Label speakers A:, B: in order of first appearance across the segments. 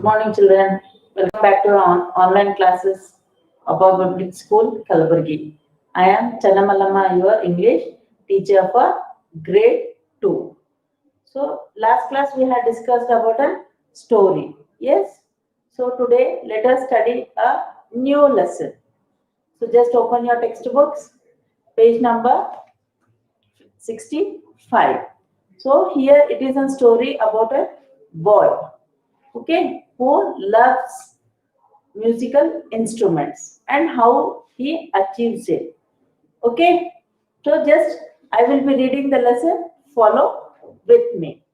A: Good morning, children. Welcome back to our online classes of our public school, Kalaburgi. I am Channamalama, your English teacher for grade 2. So, last class we had discussed about a story. Yes? So, today let us study a new lesson. So, just open your textbooks, page number 65. So, here it is a story about a boy, okay, who loves musical instruments and how he achieves it. Okay, so just I will be reading the lesson, follow with me.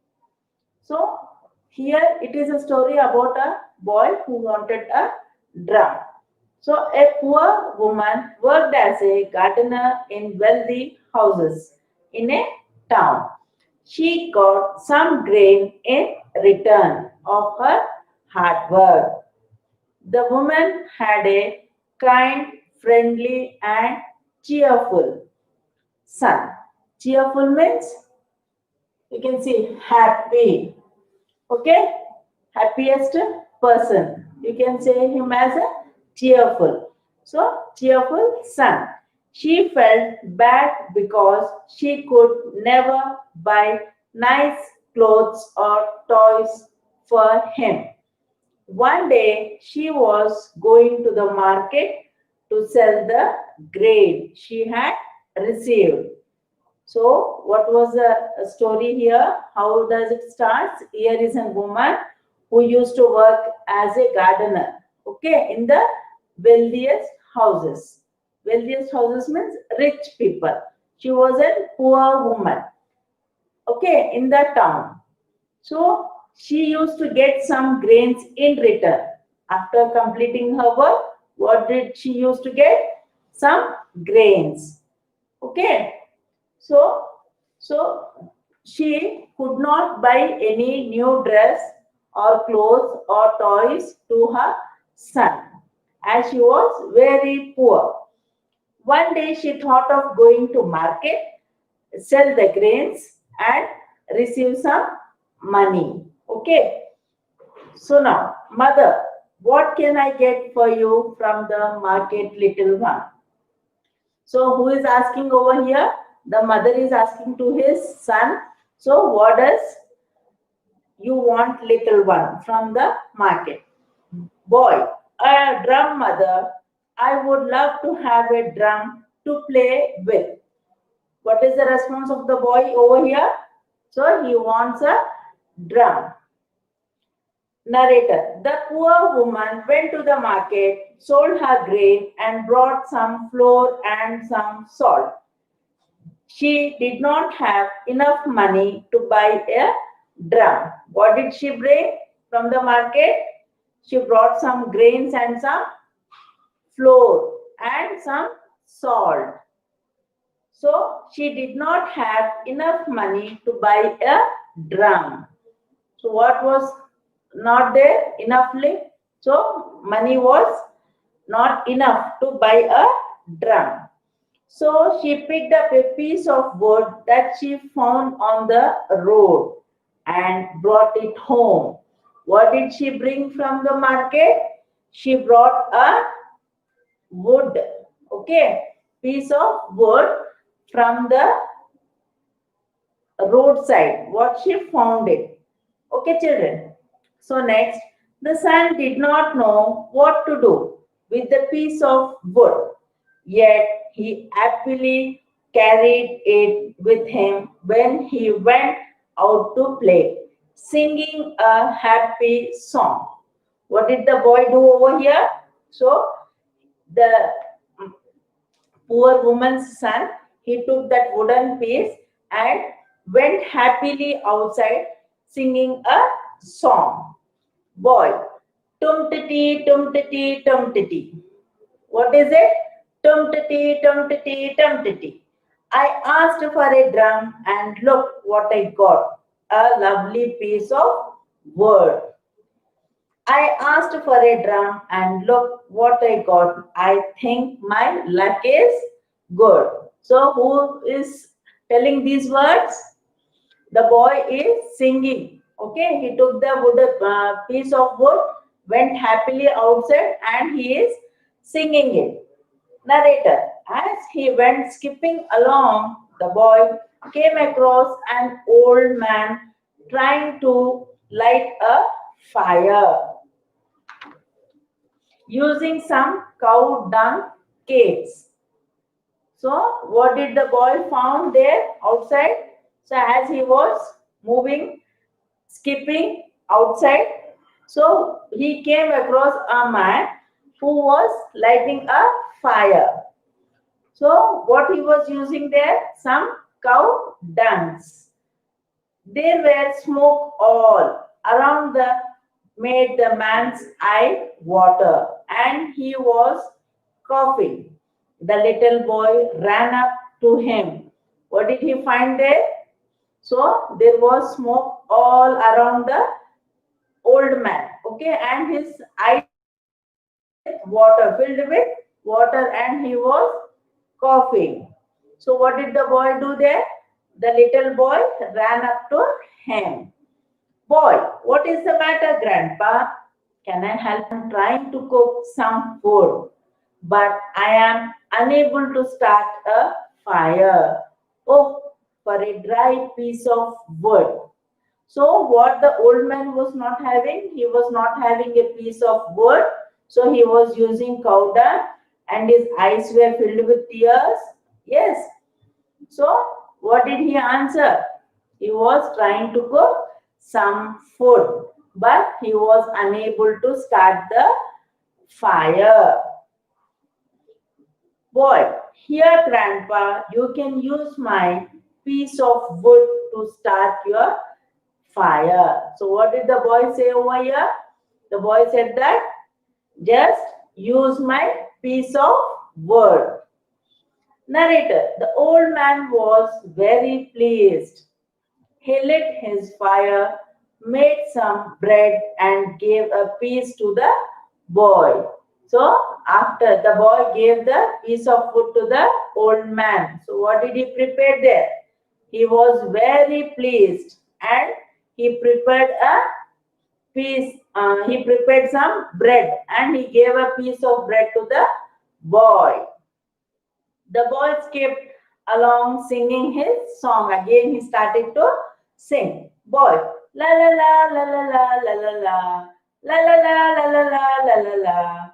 A: So here it is a story about a boy who wanted a drum. So a poor woman worked as a gardener in wealthy houses in a town. She got some grain in return of her hard work. The woman had a kind, friendly, and cheerful son. Cheerful means you can see happy. Okay? Happiest person. You can say him as a cheerful. So, cheerful son. She felt bad because she could never buy nice clothes or toys for him. One day she was going to the market to sell the grain she had received. So, what was the story here? How does it start? Here is a woman who used to work as a gardener, okay, in the wealthiest houses. Wealthiest houses means rich people. She was a poor woman, okay, in the town. So she used to get some grains in return. After completing her work, what did she used to get? Some grains. Okay. So, so she could not buy any new dress or clothes or toys to her son as she was very poor. One day she thought of going to market, sell the grains and receive some money. Okay. So now, mother, what can I get for you from the market, little one? So who is asking over here? The mother is asking to his son. So what does you want, little one, from the market? Boy, a drum, mother. I would love to have a drum to play with. What is the response of the boy over here? So he wants a drum. Narrator. The poor woman went to the market, sold her grain, and brought some flour and some salt. She did not have enough money to buy a drum. What did she bring from the market? She brought some grains and some flour and some salt. So she did not have enough money to buy a drum. So what was not there enoughly? So money was not enough to buy a drum. So she picked up a piece of wood that she found on the road and brought it home. What did she bring from the market? She brought a wood, okay, piece of wood from the roadside. What she found it. Okay, children. So next, the son did not know what to do with the piece of wood. Yet he happily carried it with him when he went out to play, singing a happy song. What did the boy do over here? So the poor woman's son, he took that wooden piece and went happily outside singing a song. Boy, tum titty, tum titty, tum titty. What is it? Tum titty, tum titty, tum titty. I asked for a drum and look what I got. A lovely piece of wood. I asked for a drum and look what I got. I think my luck is good. So who is telling these words? The boy is singing. Okay, he took the wood, piece of wood went happily outside and he is singing it. Narrator, as he went skipping along, the boy came across an old man trying to light a fire using some cow dung cakes. So, what did the boy found there outside? So, as he was moving, skipping outside, so he came across a man who was lighting a fire. So, what he was using there? Some cow dungs. There were smoke all around the made the man's eye water, and he was coughing. The little boy ran up to him. What did he find there? So there was smoke all around the old man. Okay, and his eyes water, filled with water, and he was coughing. So what did the boy do there? The little boy ran up to him. Boy, what is the matter, Grandpa? Can I help? I'm trying to cook some food, but I am unable to start a fire. Oh, for a dry piece of wood. So, what the old man was not having? He was not having a piece of wood. So, he was using cow dung and his eyes were filled with tears. Yes. So, what did he answer? He was trying to cook some food, but he was unable to start the fire. Boy, here, Grandpa, you can use my piece of wood to start your fire. So, what did the boy say over here? The boy said that just use my piece of wood. Narrator, the old man was very pleased. He lit his fire, made some bread, and gave a piece to the boy. So, after the boy gave the piece of food to the old man, so what did he prepare there? He was very pleased and he prepared a piece, he prepared some bread and he gave a piece of bread to the boy. The boy skipped along singing his song. Again, he started to sing. Boy, la la la la la la la la la la la la la la la la la la.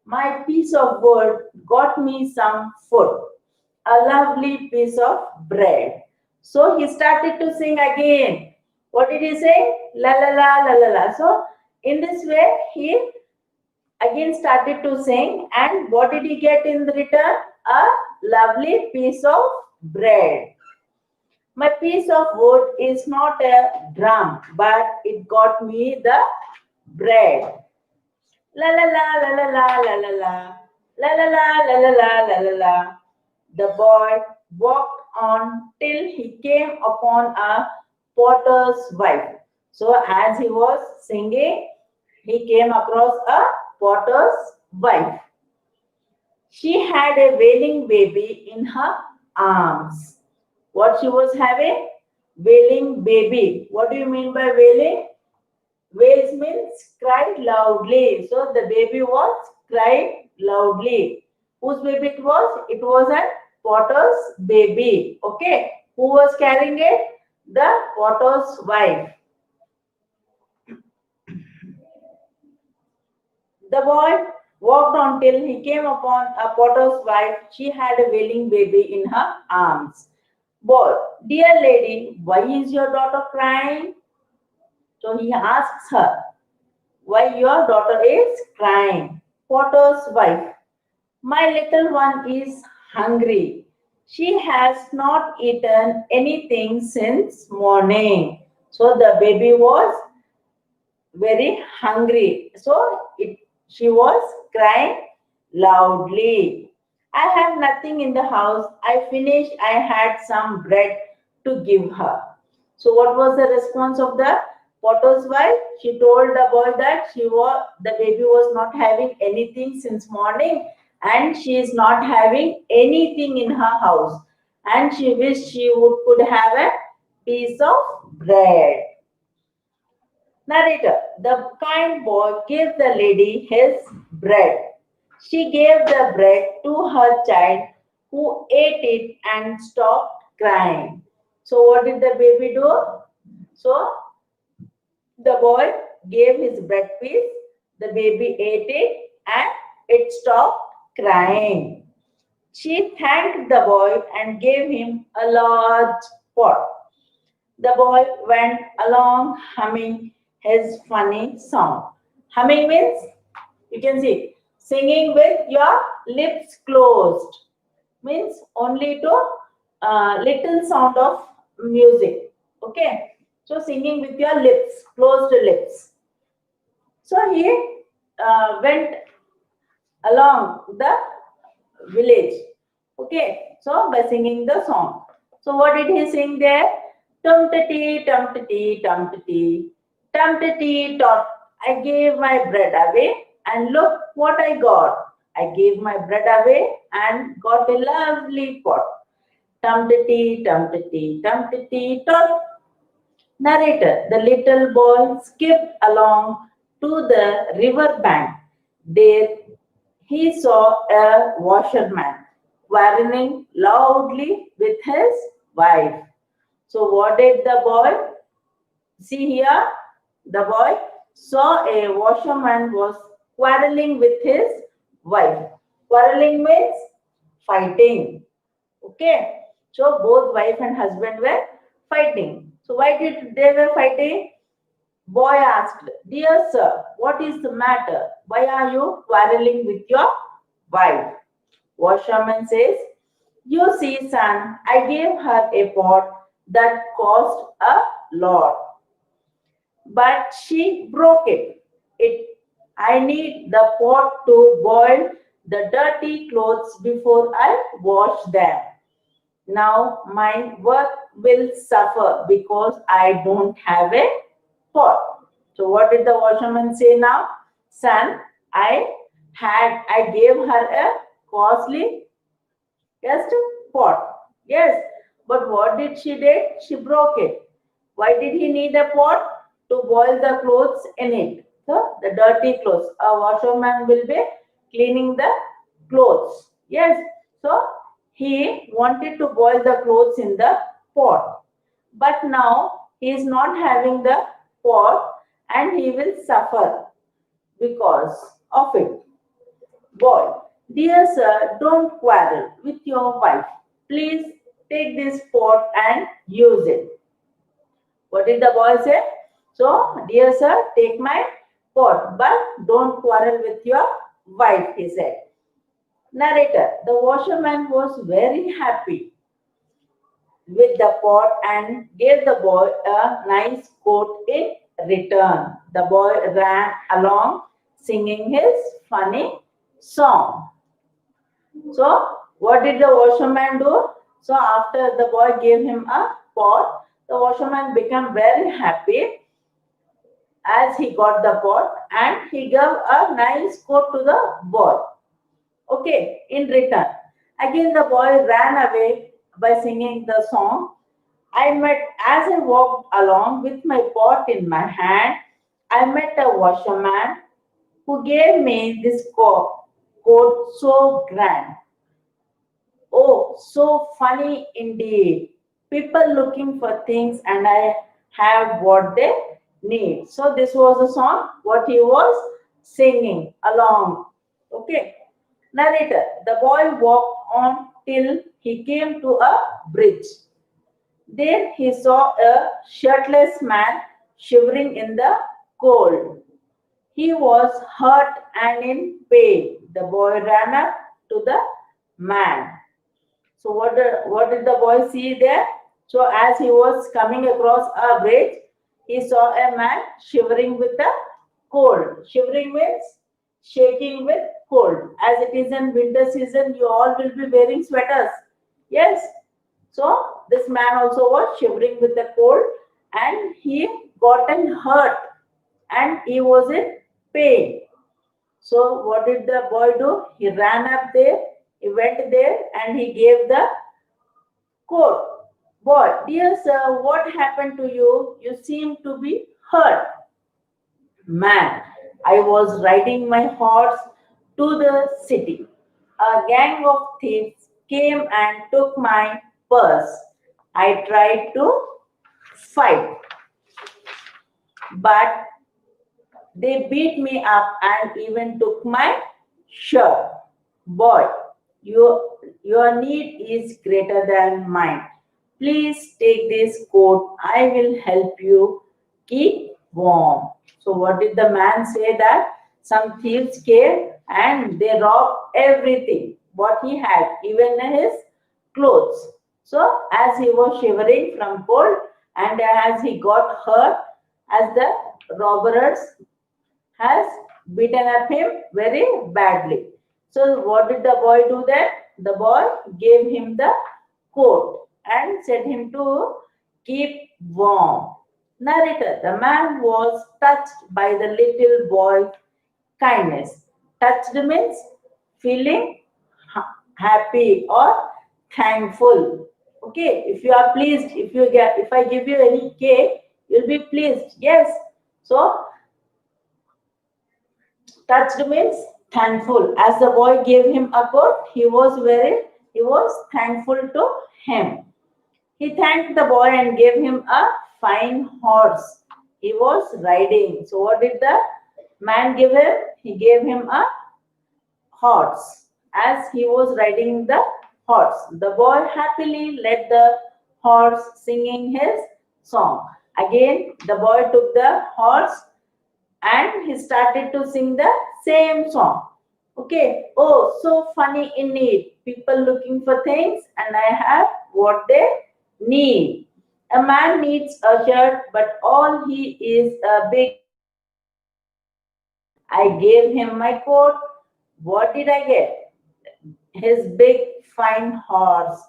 A: My piece of wood got me some food, a lovely piece of bread. So he started to sing again. What did he say? La la la la la la. So in this way, he again started to sing, and what did he get in return? A lovely piece of bread. My piece of wood is not a drum, but it got me the bread. La la la la la la la la la la la la la la la la la la. The boy walked on till he came upon a potter's wife. So as he was singing, he came across a potter's wife. She had a wailing baby in her arms. What she was having? Wailing baby. What do you mean by wailing? Wails means cried loudly. So the baby was cried loudly. Whose baby it was? It was a potter's baby. Okay. Who was carrying it? The potter's wife. The boy walked on till he came upon a potter's wife. She had a wailing baby in her arms. Boy, dear lady, why is your daughter crying? So he asks her, why your daughter is crying? Potter's wife, my little one is hungry. She has not eaten anything since morning. So the baby was very hungry. So she was crying loudly. I have nothing in the house. I finished. I had some bread to give her. So what was the response of the potter's wife? She told the boy that the baby was not having anything since morning and she is not having anything in her house and she wished she could have a piece of bread. Narrator, the kind boy gave the lady his bread. She gave the bread to her child who ate it and stopped crying. So, what did the baby do? So, the boy gave his bread piece, the baby ate it, and it stopped crying. She thanked the boy and gave him a large pot. The boy went along humming his funny song. Humming means you can see singing with your lips closed means only to little sound of music. Okay, so singing with your lips, closed lips. So he went along the village. Okay, so by singing the song. So what did he sing there? Tum titty, tum titty, tot. I gave my bread away and look what I got. I gave my bread away and got a lovely pot. Tum titty, tot. Narrator, the little boy skipped along to the river bank. There he saw a washerman quarreling loudly with his wife. So, what did the boy see here? The boy saw a washerman was quarreling with his wife. Quarreling means fighting. Okay. So, both wife and husband were fighting. So, why did they were fighting? Boy asked, Dear sir, what is the matter? Why are you quarreling with your wife? Washerman says, You see, son, I gave her a pot that cost a lot, but she broke it. I need the pot to boil the dirty clothes before I wash them. Now my work will suffer because I don't have a pot. So what did the washerman say now? Son, I gave her a costly just pot. Yes. But what did she did? She broke it. Why did he need a pot? To boil the clothes in it. So the dirty clothes. A washerman will be cleaning the clothes. Yes. So he wanted to boil the clothes in the pot. But now he is not having the pot and he will suffer because of it. Boy, dear sir, don't quarrel with your wife. Please take this pot and use it. What did the boy say? So, dear sir, take my pot, but don't quarrel with your wife, he said. Narrator, the washerman was very happy with the pot and gave the boy a nice coat in return. The boy ran along singing his funny song. So, what did the washerman do? So, after the boy gave him a pot, the washerman became very happy as he got the pot and he gave a nice coat to the boy. Okay, in return. Again, the boy ran away by singing the song. As I walked along with my pot in my hand, I met a washerman who gave me this coat so grand. Oh, so funny indeed. People looking for things and I have what they need. So this was a song what he was singing along. Okay. Narrator, the boy walked on till he came to a bridge. There he saw a shirtless man shivering in the cold. He was hurt and in pain. The boy ran up to the man. So what did the boy see there? So as he was coming across a bridge, he saw a man shivering with the cold. Shivering means shaking with cold. As it is in winter season, you all will be wearing sweaters. Yes. So this man also was shivering with the cold and he gotten hurt and he was in pain. So what did the boy do? He ran up there, he went there and he gave the coat. Boy, dear sir, what happened to you? You seem to be hurt. Man, I was riding my horse to the city. A gang of thieves came and took my purse. I tried to fight, but they beat me up and even took my shirt. Boy, your need is greater than mine. Please take this coat. I will help you keep warm. So, what did the man say? That some thieves came and they robbed everything what he had, even his clothes. So, as he was shivering from cold and as he got hurt, as the robbers has beaten up him very badly. So what did the boy do then? The boy gave him the coat and said him to keep warm. Narrator, the man was touched by the little boy's kindness. Touched means feeling happy or thankful. Okay, if you are pleased, if I give you any cake, you'll be pleased. Yes. So touched means thankful. As the boy gave him a coat, he was thankful to him. He thanked the boy and gave him a fine horse. He was riding. So what did the man give him? He gave him a horse as he was riding the horse. The boy happily led the horse singing his song. Again, the boy took the horse and he started to sing the same song. Okay. Oh, so funny in need. People looking for things, and I have what they need. A man needs a shirt, but all he is a big. I gave him my coat. What did I get? His big fine horse.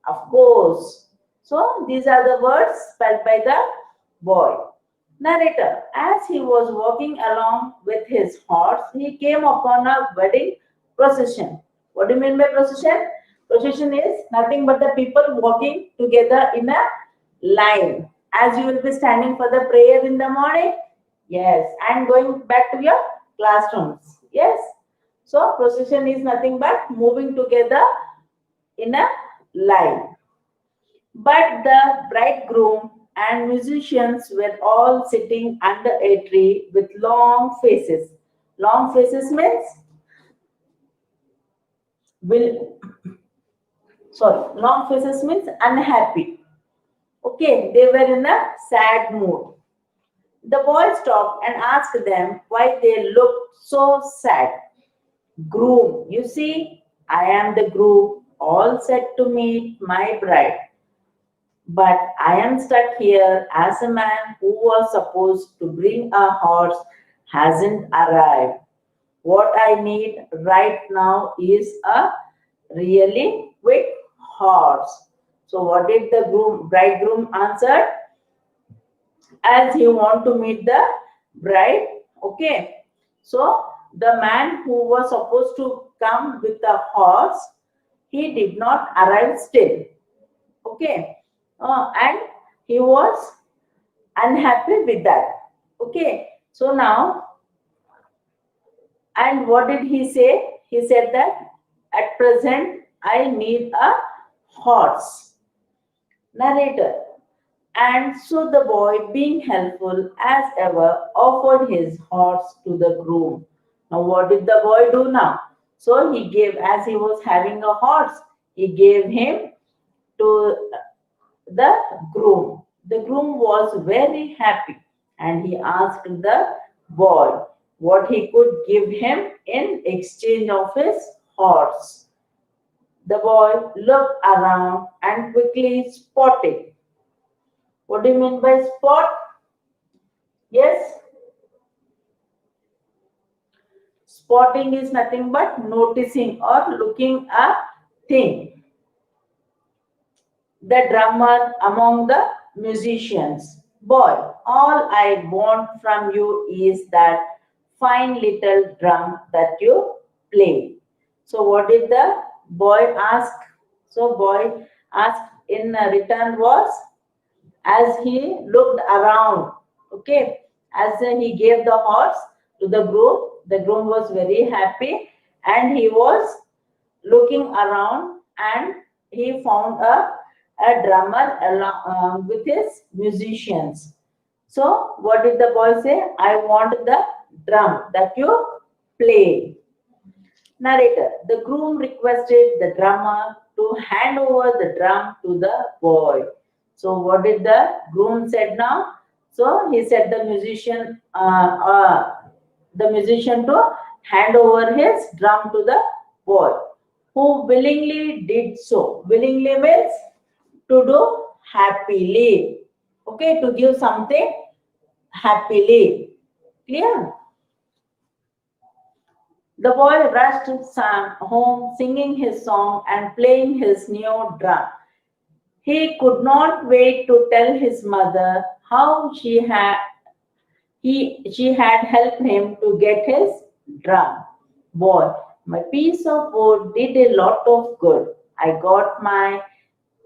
A: Of course. So these are the words spelled by the boy. Narrator, as he was walking along with his horse, he came upon a wedding procession. What do you mean by procession? Procession is nothing but the people walking together in a line. As you will be standing for the prayer in the morning. Yes. And going back to your classrooms. Yes. So procession is nothing but moving together in a line. But the bridegroom and musicians were all sitting under a tree with long faces. Long faces means will long faces means unhappy. Okay, they were in a sad mood. The boy stopped and asked them why they looked so sad. Groom, you see, I am the groom, all set to meet my bride. But I am stuck here as a man who was supposed to bring a horse hasn't arrived. What I need right now is a really quick horse. So what did the bridegroom answer? As he want to meet the bride. Okay. So the man who was supposed to come with a horse, he did not arrive still. Okay. And he was unhappy with that. Okay. So now, and what did he say? He said that at present I need a horse. Narrator. And so the boy, being helpful as ever, offered his horse to the groom. Now, what did the boy do now? So he gave, as he was having a horse, he gave him to the groom. The groom was very happy and he asked the boy what he could give him in exchange of his horse. The boy looked around and quickly spotted. What do you mean by spot? Yes, spotting is nothing but noticing or looking a thing. The drummer among the musicians. Boy, all I want from you is that fine little drum that you play. So what did the boy ask? So boy asked in return was as he looked around. Okay. As he gave the horse to the groom was very happy, and he was looking around, and he found a drummer along, with his musicians. So what did the boy say? I want the drum that you play. Narrator, the groom requested the drummer to hand over the drum to the boy. So what did the groom said now? So he said the musician to hand over his drum to the boy, who willingly did so. Willingly means to do happily. Okay, to give something happily. Clear? The boy rushed home singing his song and playing his new drum. He could not wait to tell his mother how she had helped him to get his drum. Boy, my piece of wood did a lot of good. I got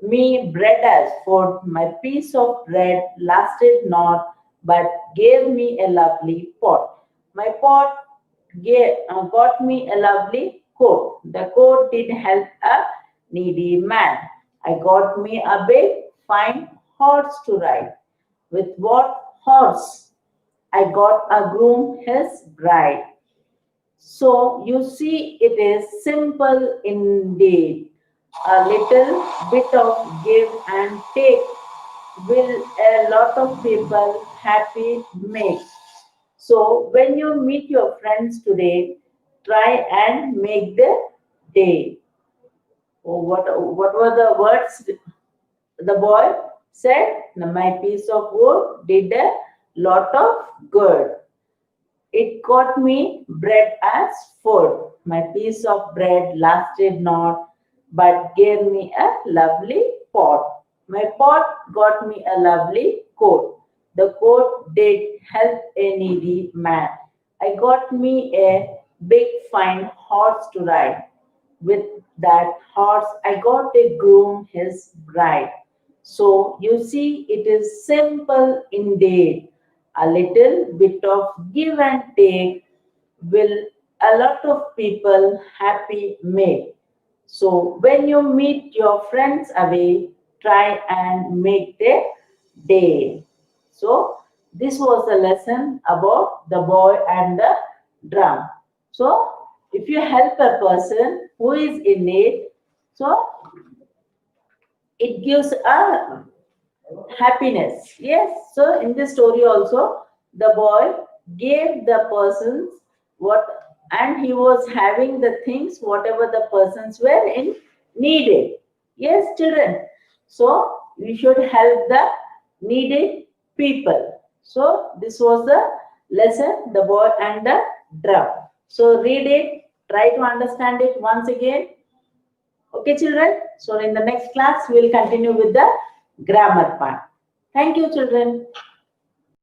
A: me bread as food. My piece of bread lasted not, but gave me a lovely pot. My pot got me a lovely coat. The coat did help a needy man. I got me a big, fine horse to ride. With what horse? I got a groom his bride. So you see, it is simple indeed. A little bit of give and take will a lot of people happy make. So when you meet your friends today, try and make their day. Oh, what were the words the boy said? My piece of wood did a lot of good. It got me bread as food. My piece of bread lasted not, but gave me a lovely pot. My pot got me a lovely coat. The coat did help a needy man. I got me a big fine horse to ride. With that horse, I got a groom his bride. So you see, it is simple indeed. A little bit of give and take will a lot of people happy make. So when you meet your friends away, try and make their day. So this was the lesson about the boy and the drum. So if you help a person who is in need, so it gives a happiness. Yes. So in this story also, the boy gave the persons what, and he was having the things whatever the persons were in needed. Yes, children. So we should help the needed people. So this was the lesson, the boy and the drum. So read it, try to understand it once again. Okay, children. So in the next class, we will continue with the grammar part. Thank you, children.